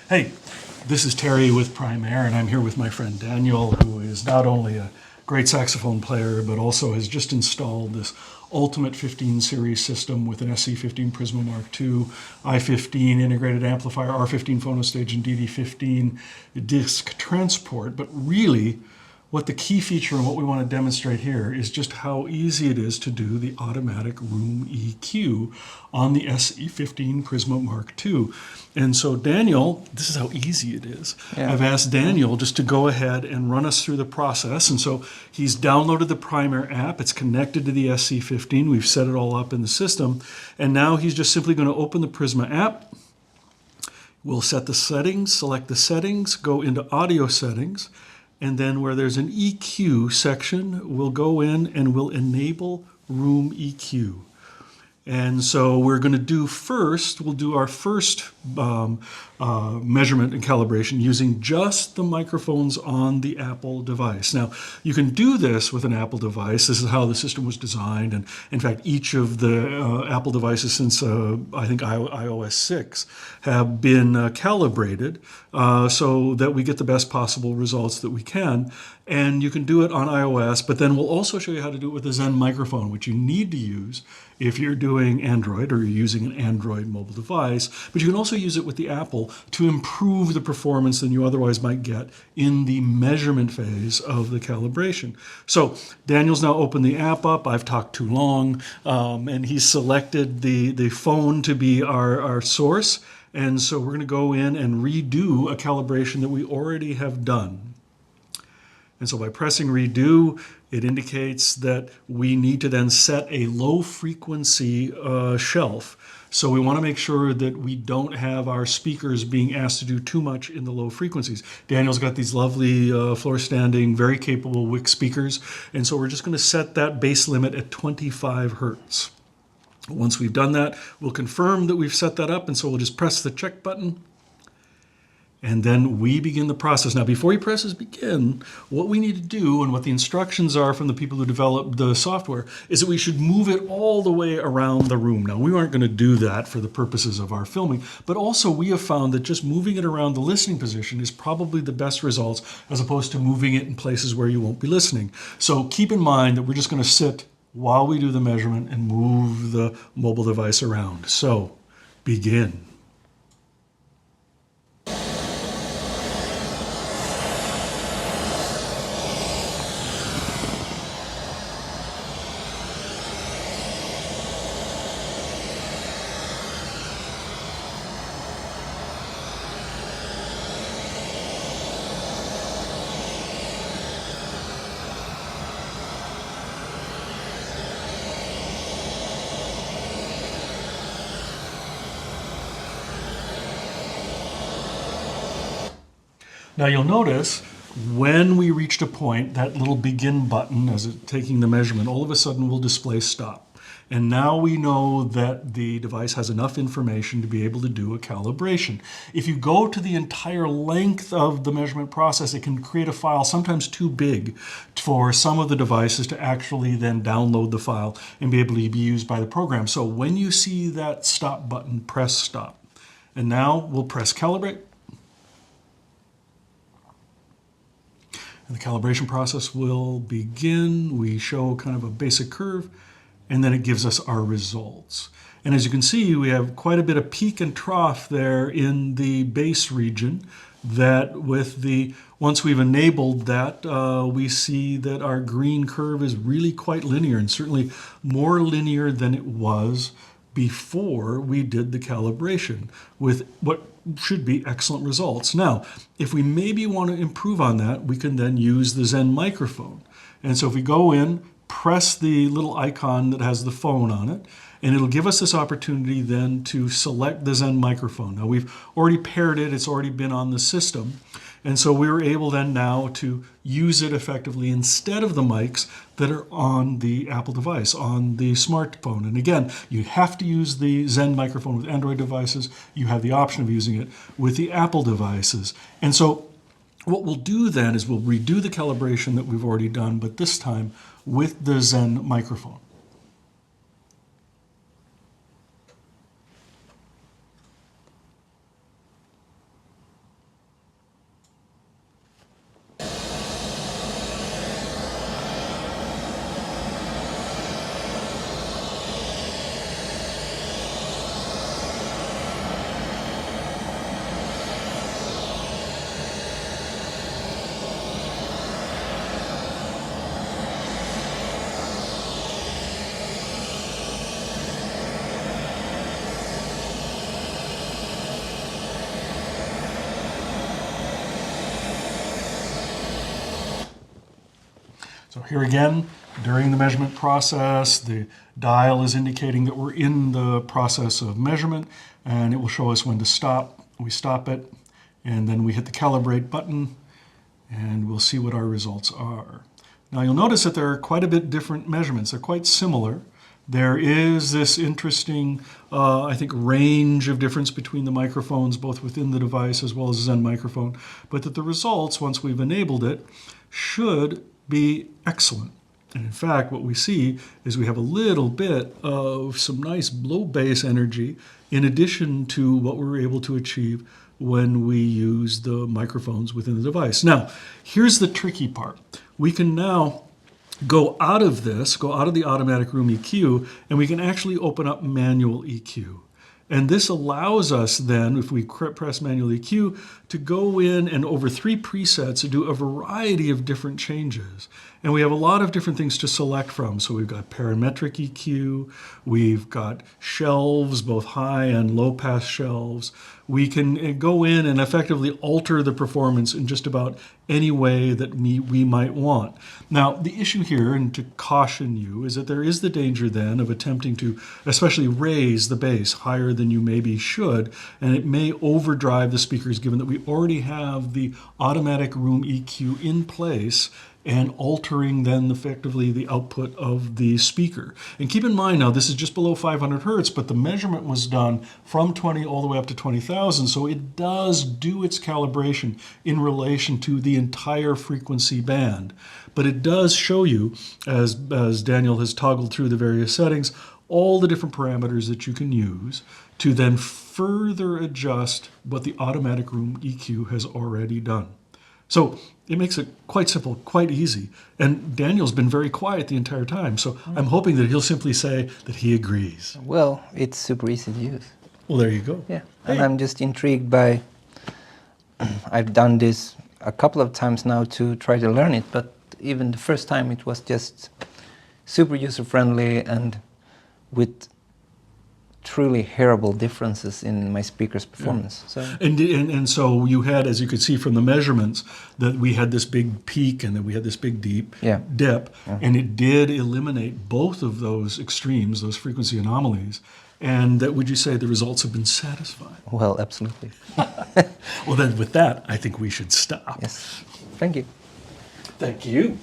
Hey, this is Terry with Prime Air, and I'm here with my friend Daniel, who is not only a great saxophone player, but also has just installed this Ultimate 15 series system with an SC15 Prisma MK2, I15 integrated amplifier, R15 phono stage, and DD15 disc transport. But really, what the key feature and what we want to demonstrate here is just how easy it is to do the automatic room EQ on the SC15 Prisma MK2. And so Daniel, this is how easy it is. Yeah. I've asked Daniel just to go ahead and run us through the process. And so he's downloaded the Prime Air app. It's connected to the SC15. We've set it all up in the system. And now he's just simply going to open the Prisma app. We'll set the settings, select the settings, go into audio settings, and then where there's an EQ section, we'll go in and we'll enable room EQ. And so we're going to do first, we'll do our first measurement and calibration using just the microphones on the Apple device. Now, you can do this with an Apple device. This is how the system was designed. And in fact, each of the Apple devices since, I think, iOS 6 have been calibrated so that we get the best possible results that we can. And you can do it on iOS, but then we'll also show you how to do it with a Zen microphone, which you need to use if you're doing Android or you're using an Android mobile device. But you can also use it with the Apple to improve the performance than you otherwise might get in the measurement phase of the calibration. So Daniel's now opened the app up. I've talked too long, and he's selected the phone to be our source. And so we're going to go in and redo a calibration that we already have done. And so by pressing redo, it indicates that we need to then set a low frequency shelf. So we want to make sure that we don't have our speakers being asked to do too much in the low frequencies. Daniel's got these lovely floor standing, very capable WIC speakers. And so we're just going to set that bass limit at 25 hertz. Once we've done that, we'll confirm that we've set that up. And so we'll just press the check button. And then we begin the process. Now, before he presses begin, what we need to do and what the instructions are from the people who developed the software is that we should move it all the way around the room. Now, we aren't going to do that for the purposes of our filming, but also we have found that just moving it around the listening position is probably the best results as opposed to moving it in places where you won't be listening. So keep in mind that we're just going to sit while we do the measurement and move the mobile device around. So begin. Now you'll notice when we reached a point, that little begin button, as it's taking the measurement, all of a sudden will display stop. And now we know that the device has enough information to be able to do a calibration. If you go to the entire length of the measurement process, it can create a file sometimes too big for some of the devices to actually then download the file and be able to be used by the program. So when you see that stop button, press stop. And now we'll press calibrate. And the calibration process will begin. We show kind of a basic curve, and then it gives us our results. And as you can see, we have quite a bit of peak and trough there in the bass region that once we've enabled that, we see that our green curve is really quite linear and certainly more linear than it was before we did the calibration with what should be excellent results. Now, if we maybe want to improve on that, we can then use the Zen microphone. And so if we go in, press the little icon that has the phone on it, and it'll give us this opportunity then to select the Zen microphone. Now we've already paired it, it's already been on the system. And so we were able then now to use it effectively instead of the mics that are on the Apple device, on the smartphone. And again, you have to use the Zen microphone with Android devices. You have the option of using it with the Apple devices. And so what we'll do then is we'll redo the calibration that we've already done, but this time with the Zen microphone. So here again, during the measurement process, the dial is indicating that we're in the process of measurement, and it will show us when to stop. We stop it, and then we hit the calibrate button, and we'll see what our results are. Now you'll notice that there are quite a bit different measurements. They're quite similar. There is this interesting, I think, range of difference between the microphones, both within the device as well as the Zen microphone, but that the results, once we've enabled it, should be excellent. And in fact, what we see is we have a little bit of some nice low bass energy in addition to what we're able to achieve when we use the microphones within the device. Now, here's the tricky part. We can now go out of this, go out of the automatic room EQ, and we can actually open up manual EQ. And this allows us then, if we press manual EQ, to go in and over 3 presets do a variety of different changes. And we have a lot of different things to select from. So we've got parametric EQ, we've got shelves, both high and low pass shelves. We can go in and effectively alter the performance in just about any way that we might want. Now, the issue here, and to caution you, is that there is the danger then of attempting to especially raise the bass higher than you maybe should, and it may overdrive the speakers given that we already have the automatic room EQ in place and altering then effectively the output of the speaker. And keep in mind now, this is just below 500 hertz, but the measurement was done from 20 all the way up to 20,000, so it does do its calibration in relation to the entire frequency band. But it does show you, as Daniel has toggled through the various settings, all the different parameters that you can use to then further adjust what the automatic room EQ has already done. So it makes it quite simple, quite easy. And Daniel's been very quiet the entire time, so I'm hoping that he'll simply say that he agrees. Well, it's super easy to use. Well, there you go. Yeah, Hey. and I'm just intrigued by, I've done this a couple of times now to try to learn it, but even the first time it was just super user-friendly and with truly hearable differences in my speaker's performance. Yeah. And so you had, as you could see from the measurements, that we had this big peak and then we had this big dip, and it did eliminate both of those extremes, those frequency anomalies. And that, would you say the results have been satisfying? Well, absolutely. Well, then with that, I think we should stop. Yes. Thank you. Thank you.